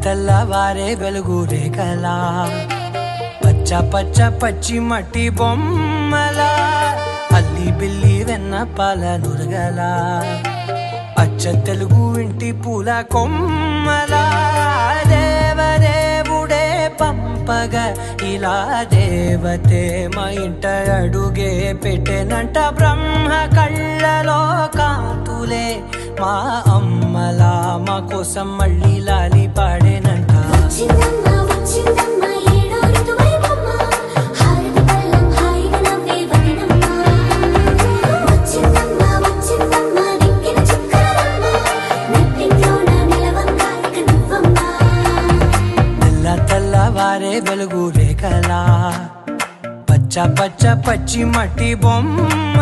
తెల్లవారే వెలుగు రేఖలా పచ్చ పచ్చ పచ్చి మట్టి బొమ్మలా అల్లి బిల్లి వెన్న పాల నురగలా అచ్చ తెలుగు ఇంటి పూల కొమ్మలా దేవదేవుడే పంపగ ఇలా దేవతే మా ఇంట అడుగే పెట్టెనంట బ్రహ్మ కళ్ళలో కాంతులే మా అమ్మలా మా కోసం మళ్ళీ లాలి పాడేనంట తెల్లవారే వెలుగు రేఖలా పచ్చ పచ్చ పచ్చి మట్టి బొమ్మ